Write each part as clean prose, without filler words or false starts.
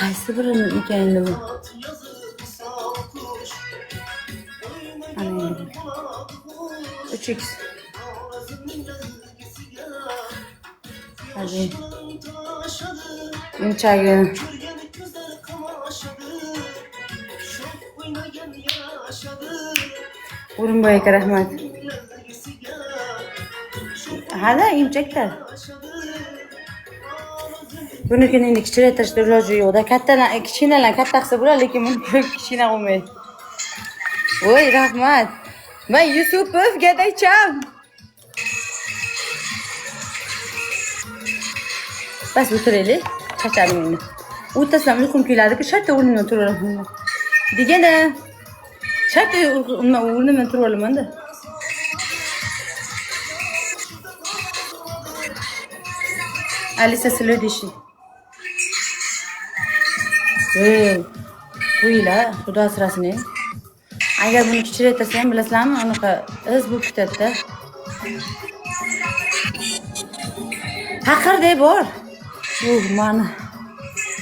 Qaysi birini ekanini bu? Ana endi. 3x. Hadi. Yumchagi. O'rinboyga rahmat. Hali yumchakda. Bunikini endi kichiktirishda iloji yo'q-da. Kattalar, kichkinalar katta qilsa bo'ladi, lekin buni kichkina qilmaydi. Voy, rahmat. Men Yusupov gadaycham. Bas o'tiraylik. Charchadim endi. O'tirsam uyqum keladi-ku, shartta o'rnimdan turib olaman. Deganda shartta o'rnimdan turib olaman-da. Alisa Slodishi. Qo'yinglar, xudo asrasin. Agar buni kichiktirsa ham bilasizlarmi, unaqa iz bo'lib ketadi-da. Haqirday bor. Mani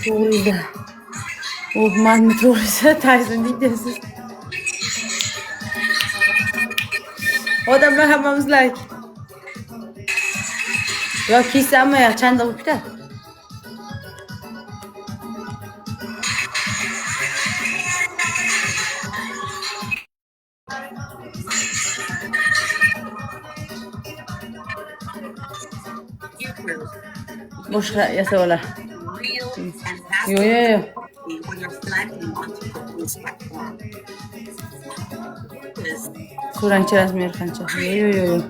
to'g'rida. Mani to'g'risa Tayson deysiz. Odamlar hammamiz like. Yo kiysammi, yo chanda bo'lib ketadi. Boshqa yasaolar. Yo'q. So'rangchi rasmiy qancha? Yo'q.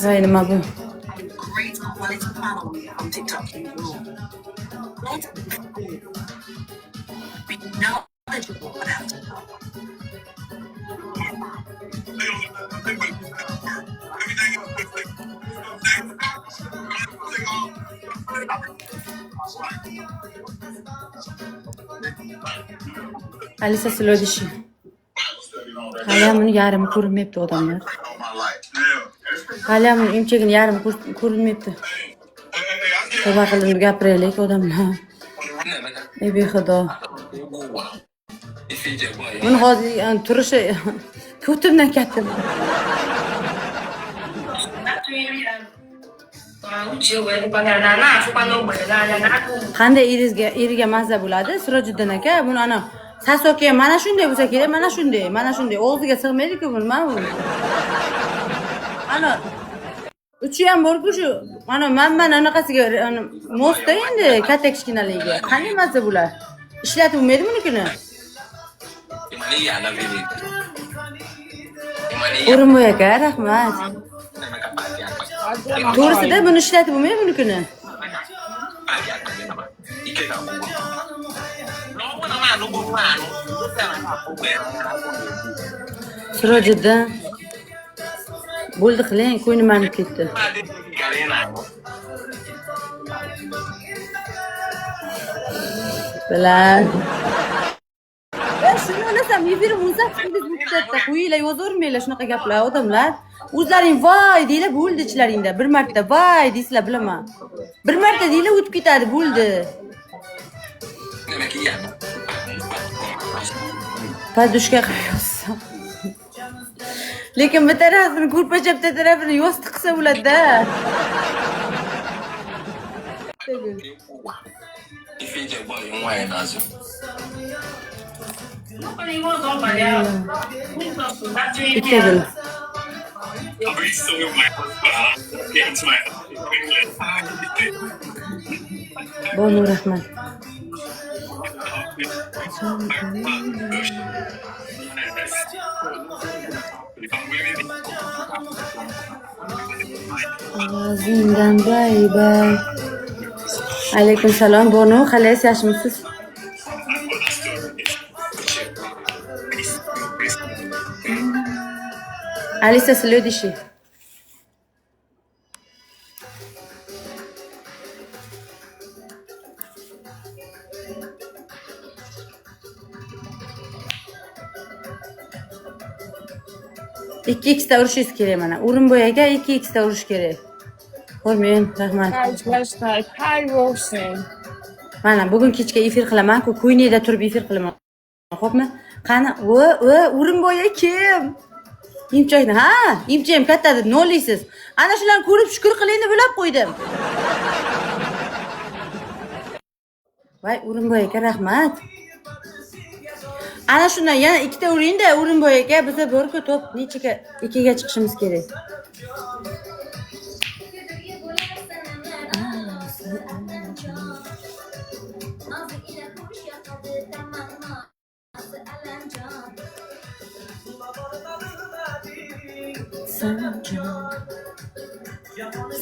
Voy, nima bu? Alisa Slodishi. Hali buni yarimi ko'rinmayapti odamlar. Hali buni imchagini yarimi ko'rinmayapti. Tavba qilib gapiraylik odamlar. Ey behudo. Buni hozir turishi ko'timdan katta. Qanday eriga mazza bo'ladi? Sirojiddin aka, buni ana sasoka mana shunday bo'lsa kerak, mana shunday. Og'ziga sig'maydi-ku buni, mana bu. Ana uchi ham bor-ku shu. Mana anaqasiga mosda endi katta kichkinaligiga. Qanday mazza bo'ladi? Ishlatib bo'lmaydi bunikini. O'rinboy aka, rahmat. To'g'risida buni ishlatib bo'lmaydi bunikini. Sirojiddin. Bo'ldi qiling, ko'nglim aylanib ketdi. Bilan. Shuni olasam, efirim 18 minutda qo'yinglar, yozavermanglar shunaqa gaplar odamlar. O'zlaring voy deylar, bo'ldi ichlaringda. Bir marta voy deysizlar, bilaman. Bir marta deylar, o'tib ketadi, bo'ldi. Podushka qo'yasam. Lekin bir tarafini ko'rpachab, bir tarafini yostiq qilsa bo'ladi-da. Bitta Bonu rahmat. Zindan bay. Alaykum salom Bonu, qalaysiz, yaxshimisiz? Alisa Slodishi. İki x'da urishingiz kerak mana. O'rinboy aka 2x da urish kerak. Qo'ymen, rahmat. Guys, let's start. Hi, Wilson. Mana bugun kechga efir qilaman-ku, Kuyneda turib efir qilaman. Xo'pmi? Qani, O'rinboy kim? Imchoyni, ha, imchoyim katta deb noliysiz. Ana shularni ko'rib shukr qiling deb o'ylab qo'ydim. Voy, O'rinboy aka, rahmat. Ana shundan yana ikkita uringda, O'rinboy aka, biz bor-ku top nechaga 2ga chiqishimiz kerak.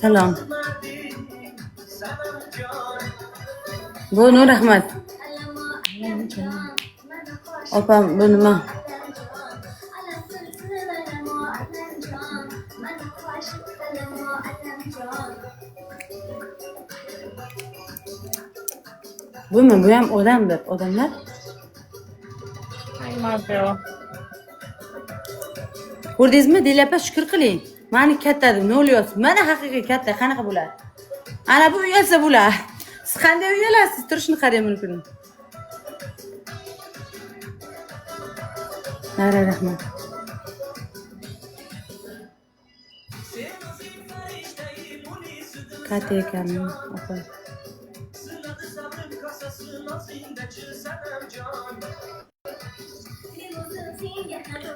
Salom. Bu rahmat. Opam bu nima? Bu ham odamdir, odamlar. Hi, Mabel. Ko'rdingizmi? Delapa shukr qiling. Mani katta deb no'lyapsiz. Mana haqiqiy katta, qanaqa bo'ladi? Ana bu uyalsa bo'ladi. Siz qanday uyalasiz? Turishni qarang mumkin. Rahmat. Katta ekanmi? Opa.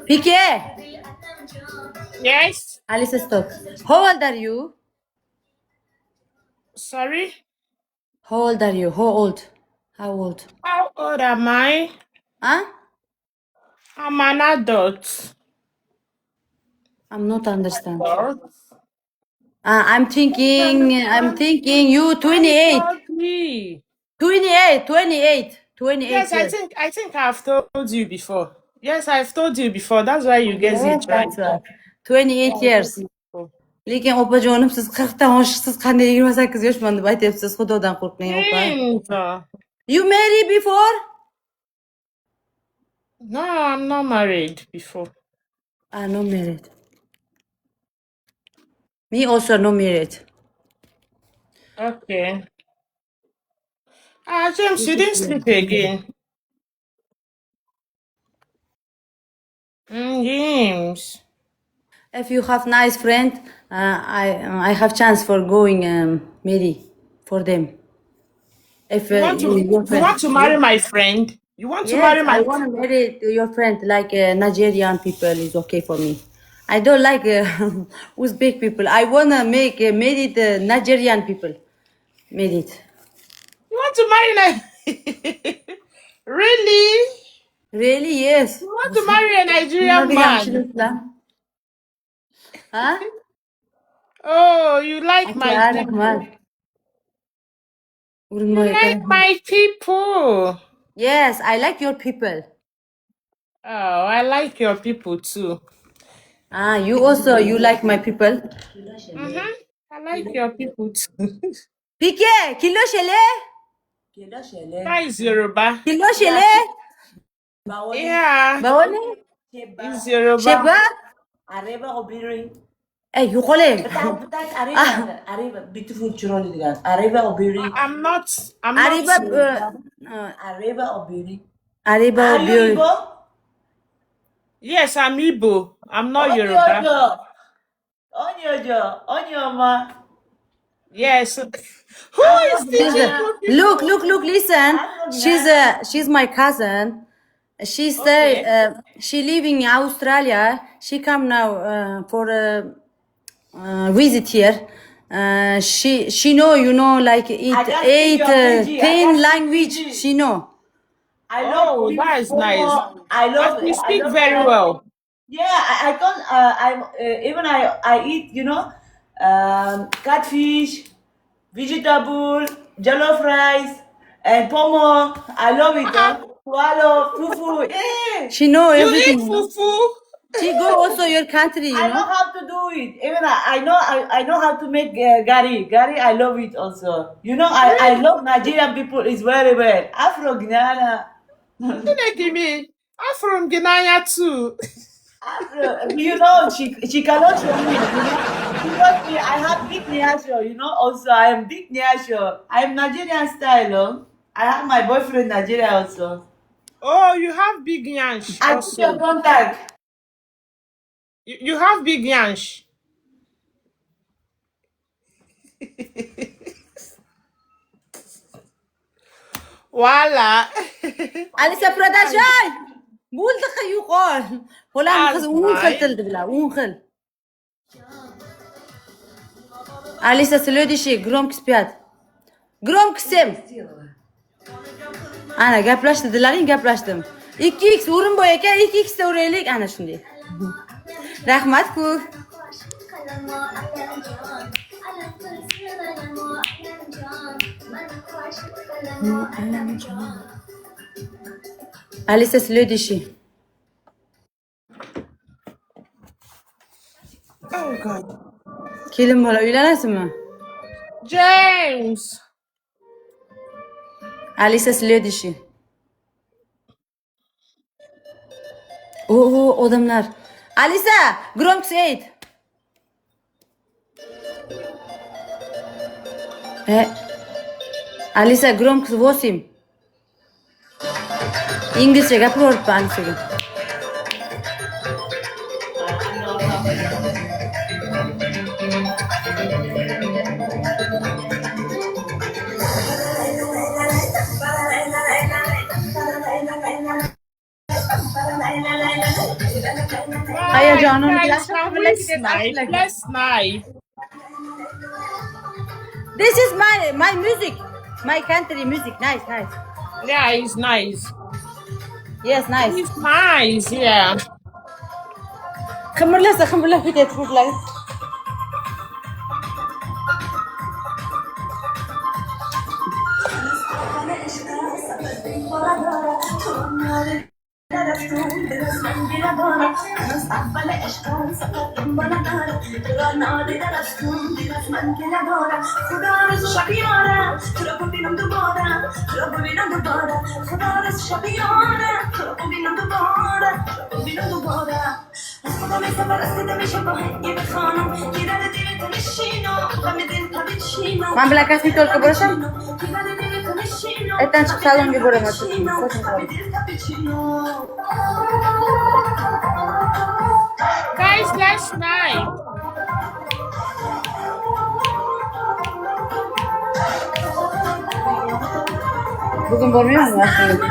Pike! Yes? Alisa, stop. How old are you? Sorry? How old are you? How old? How old? How old am I? Huh? I'm an adult. I'm not understand. Adult? I'm thinking you 28. 30. 28 Yes, years. I think I've told you before. Yes, I've told you before. That's why you get it right. That's right. 28 years. Lekin opajonim, siz 40 dan oshiqsiz, qanday 28 yoshman deb aytyapsiz? Xudodan qo'rqing, opa. You married before? No, I'm not married before. Not married. Me also not married. Okay. James, you didn't sleep again. James. If you have nice friend, I have chance for going marry for them. If You want to marry my friend? You want to marry my I want to marry your friend, like Nigerian people is okay for me. I don't like Uzbek people. I want to make married Nigerian people. Made it. You want to marry Really? Really? Yes. You want to marry a Nigerian man? Huh? Oh, you like my people. You like my people. Yes, I like your people. Oh, I like your people too. You also, you like my people? I like your people too. Pike, kilo shele? That is Yoruba. Kilo shele? Yeah. Bawone? It's Yoruba. Sheba? Areba obiri. You call it? Areba beautiful churoni digan. Areba obiri. I'm not. Areba obiri. Areba Are you obiri. Igbo? Yes, I'm Igbo. I'm not Yoruba. Onyoma. Yes. Who is this? Look, listen. She's my cousin. She stay. She live in Australia. She come now for visit here. She know, you know, like eight 10 language. She know. That is nice. You speak very well. Yeah, I can't. I eat, you know, catfish, vegetable, jollof rice, and pomo. I love it. Swallow, fufu. She know everything. You eat fufu? She go also your country, you I know how to do it. Even I know how to make gari. Gari, I love it also. You know, I love Nigerian people is very well. Afro Ghana. Give me. I'm from Ghana too. You know, she cannot show me. Because me, I have big niasho, you know. Also, I am big niasho. I am Nigerian style. I have my boyfriend Nigeria also. Oh, you have big yansh I put your also. contact. You have big yansh. Voila. Alisa Pradajay. بول دخل يقول فلان خز ونخل تلد بلا ونخل Alisa следующий громко спят. Громко всем. Ana gaplashdilaring gaplashdim. 2x o'rin bor ekan, 2x da uraylik ana shunday. Rahmat-ku. Alisa следующий. Oh God. Kelin bola uylanasizmi? James. Alisa следующий. Oo, odamlar. Alisa, громко ayt. Alisa, громко 8. İngilizce gapiraveribdi Alisaga. Hayacanım Guys, now let's snipe. Let's snipe. This is my music. My country music. Nice, nice. Yeah, it's nice. Yes, nice. It's nice, yeah. Kımırla bir de tutlar. Ben plakasını tolka borasam. Etten çık salon gibi boraması. Guys, let's snipe. Bugün bormuyor mu aslında?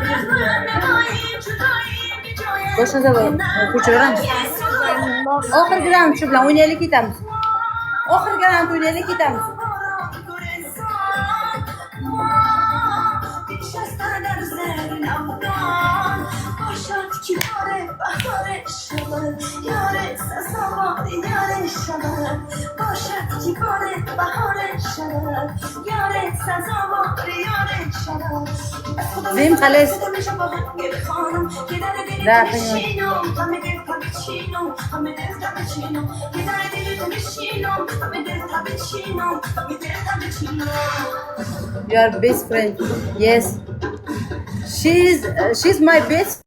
Boşuna da kuchuraram. Oxirgidan shu bilan o'ynaylik ketamiz. Oxirgidan o'ynaylik ketamiz. زين خلاص لا Your best friend. Yes. She's my best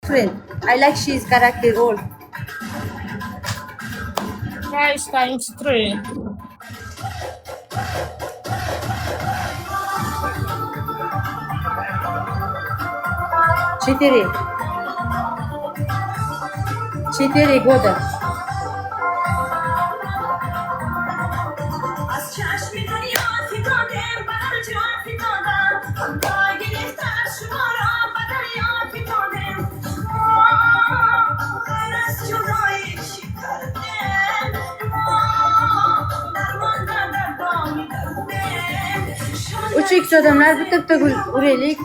friend. I like she's character all. Guys, times 3. Четыре года. Üç x adamlar bitirdi uraylik.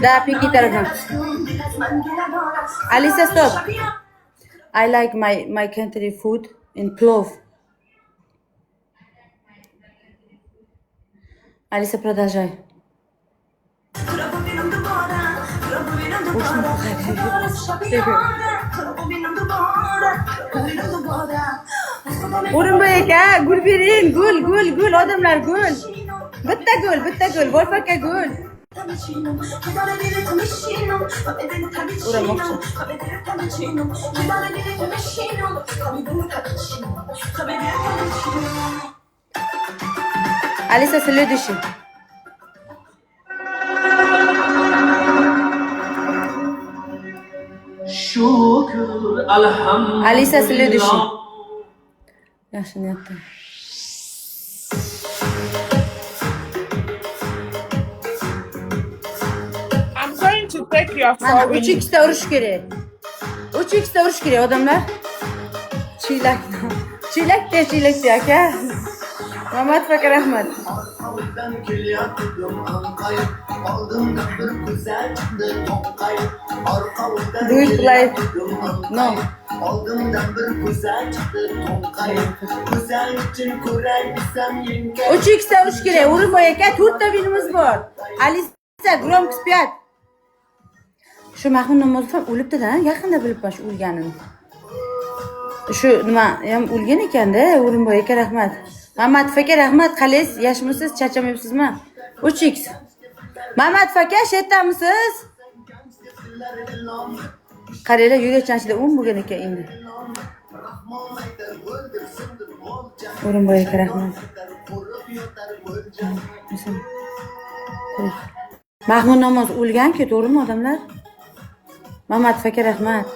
Da piki tarafı. Alisa, stop. I like my country food in plov. Alisa, продолжай. O'rinboy aka, gul bering, gul, odamlar gul. Bitta gul, Wolf aka gul. Uramoqchi. Alisa, следующий. Şükür elhamdülillah. Alisa, следующий. Yaxshi niyatda. I'm going to take your Mana phone. 3x'da urish kerak. 3x'da urish kerak odamlar. Çiylakda aka. Mamat aka rahmat. Arkamdan geliyordu Anka'yı. Aldığımda bir güzel çıktı Tonka'yı. Arkamdan Do it live. geliyordu No. Anka'yı. Aldığımda bir güzel çıktı Tonka'yı. Güzel için kurar isem yenge. 3x'da urish kerak. O'rinboy aka, 4 ta vinimiz bor. Alisa, grom spyat. Shu Mahmud Namozov ham o'libdi-da, yaqinda bilibman shu o'lganini. Shu nima ham o'lgan ekan-da, O'rinboy aka rahmat. Mamat aka rahmat, qalaysiz? Yaxshimisiz? Charchamayapsizmi? 3x. Mamat aka, shetdamisiz? Qaranglar, yuragichanchida bo'lgan ekan endi. O'rinboy aka rahmat. Mahmud Namozov o'lgan-ku, to'g'rimi odamlar? Mamat aka rahmat.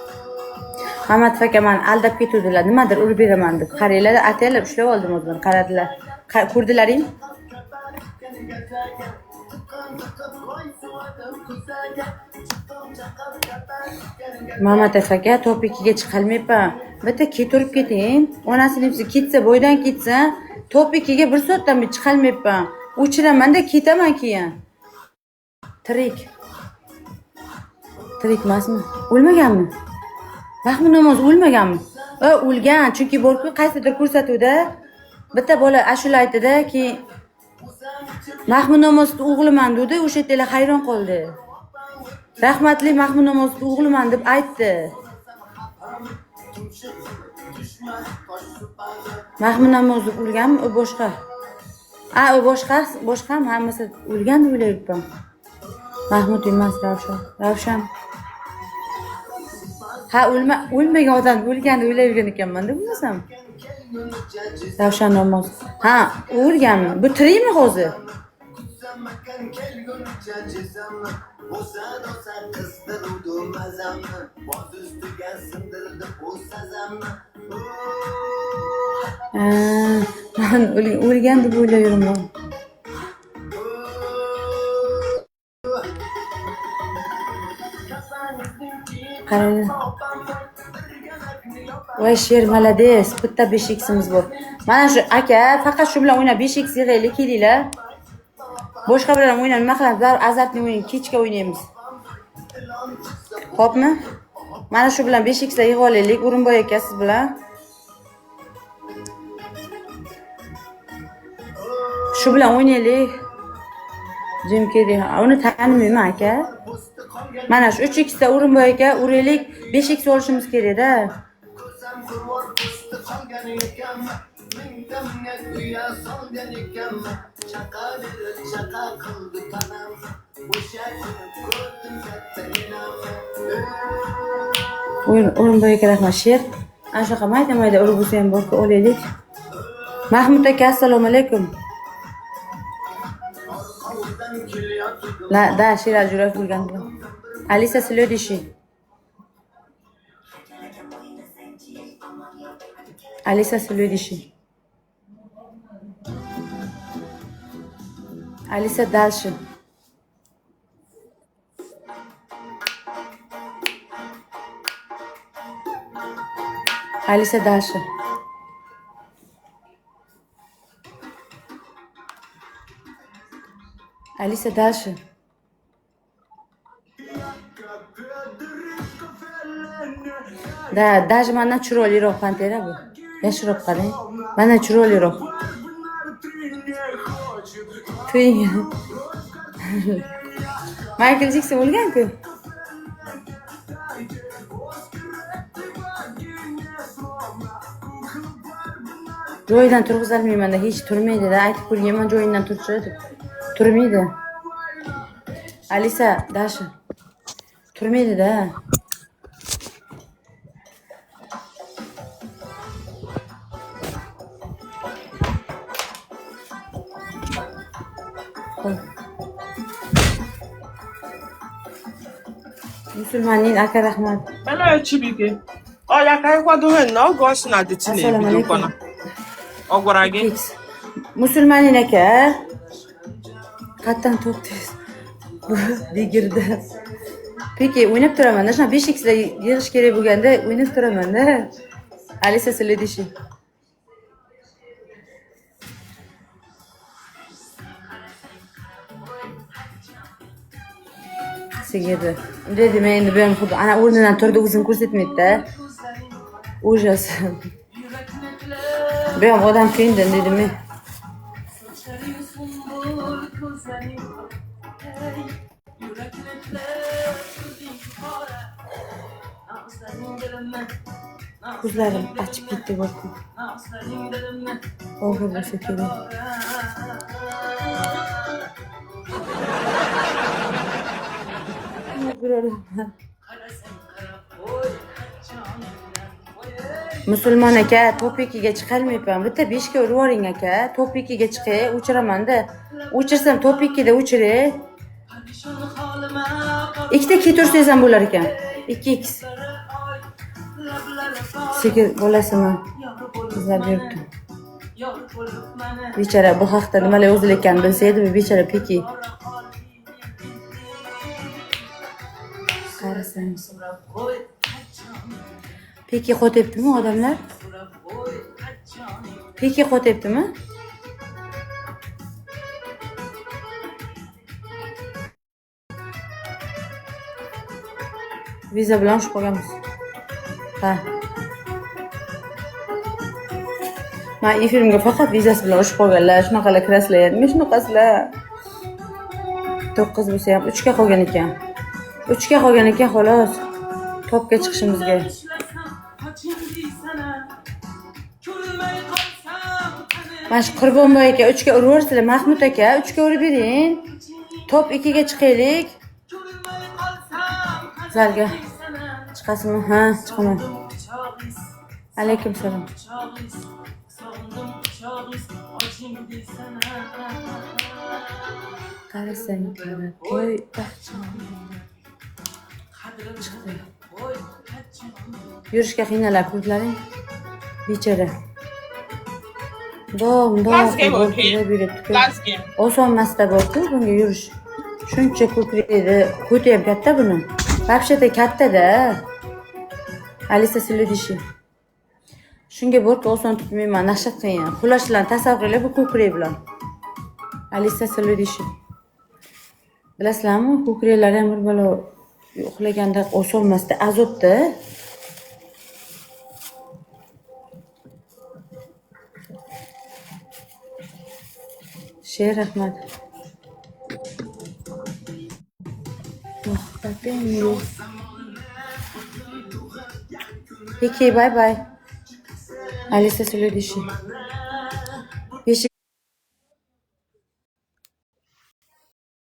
Mamat aka meni aldab ketuvdilar. Nimadir urib beraman deb. Qaranglar, ataylar ushlab oldim o'zimni. Qaradilar. Ko'rdilaring? Mamat aka, top 2ga chiqolmayapman. Bitta keturib keting. Onasini debsi ketsa, bo'ydan ketsa, top 2ga 1 soatdan bir chiqolmayapman. O'chiraman-da ketaman keyin. Tirik. Tirik emasmi? O'lmaganmi? Mahmud Namozov o'lmaganmi? O'lgan, chunki borku qaysidir ko'rsatuvda bitta bola ashula aytdi-da, keyin Mahmud Namozovning o'g'liman dedi, o'sha yerdagilar hayron qoldi. Rahmatli Mahmud Namozovning o'g'liman deb aytdi. Mahmud Namozov o'lganmi? U boshqa. U boshqa hammasi o'lgan deb o'ylayapman. Mahmud emas, Ravshan. Ha, o'lmagan odam o'lgan deb o'ylayotgan ekanman deb bilmasam. Ravshan Namozov. Ha, o'lganmi? Bu tirikmi hozir? Men o'lgan deb o'ylayapman. Qarang. Voy sher, malades. Bitta 5x'imiz bor. Mana shu aka, faqat shu bilan o'ynab 5x yig'aylik, kelinglar. Boshqa bilan o'ynab nima qilamiz? Azartni o'yin, kechga o'ynaymiz. Xo'pmi? Mana shu bilan 5x da yig'ib olaylik, O'rinboy aka siz bilan. Shu bilan o'ynaylik. Jim Carrey, uni tanimayman aka. Mana shu 3x da O'rinboy aka, uraylik, 5x olishimiz kerak-da. O'rinboy aka rahmat, sher. Ana shunaqa mayda urib bo'lsa ham borku olaylik. Mahmud aka, assalomu alaykum. Да, Шираз журак bo'lgan. Alisa, следующий. Alisa, следующий. Alisa, дальше. Alisa, дальше. Alisa, дальше. Да, даже mana chiroyliroq pantera bu. Yashirib qarang. Mana chiroyliroq. To'ying. Michael Jackson o'lgan-ku. Joyidan turg'izolmaymanda, hech turmaydi-da. Aytib ko'rganman joyingdan turchi deb. Turmaydi. Alisa, Dasha. Turmaydi-da. Musulmonning aka rahmat. Hello, Chibike. Oh, ya ka ịkwado hen na oge ọ sị na deti Assalomu na-ebido alaykum. kwana. Ọ gwara gị? X. Musulmonning aka. Qattan to'xtaysiz. Digirdi. Peki, o'ynab turaman. Dashan 5x da yig'ish kerak bo'lganda o'ynab turaman-da. Alisa Silidishi. Sigirdi. Unday dema endi bu ham xuddi ana o'rnidan turdi, o'zini ko'rsatmaydi-da. Ужас. Bu ham odam kuyindi, dedimi? Ko'zlarim achib ketdi bo'ldi. Og'ir bo'lsa kerak. Musulmon aka, top 2ga chiqolmayapman. Bitta 5 ga urib yuboring aka. Top 2ga chiqay, o'chiraman-da. O'chirsam top 2 da o'chiray. Ikkita kit ursangiz ham bo'lar ekan. 2x. Sigir bolasini izlab yuribdi. Bechara bu haqda nimalar yozilayotganini bilsa edi, bechara Peki. Qarasang. Peki qo'tyaptimi odamlar? Peki qo'tyaptimi? Viza bilan tushib qolganmiz. Ha. Men efirga faqat vizasi bilan tushib qolganlar, shunaqalar kirasizlar. Men shunaqasilar. 9 bo'lsa ham 3 ga qolgan ekan. 3 ga qolgan ekan xolos. Topga chiqishimizga. Mana shu Qurbonboy aka 3 ga uraversizlar, Mahmud aka 3 ga urib bering. Top 2 ga chiqaylik. Zalga chiqasizmi? Ha, chiqaman. Alaykum salom. Qarasang, qo'y chiqdi. Yurishga qiynalib ko'zlaring. Bechara. Last game, okay? Last game. Oson masda borku bunga yurish. Shuncha ko'kraydi. Ko'ti ham katta buni. Вообще-то katta-da. Alisa Silidishi. Shunga bork oson tutmayman, naqshat qiyin. Xulashlarni tasavvur qilib bu ko'krak bilan. Alisa Silidishi. Bilasizlarmi, ko'kraklari ham bir balo uxlaganda oson masda azobda. Sher rahmat. Peki, bye bye. Alisa Silidishi.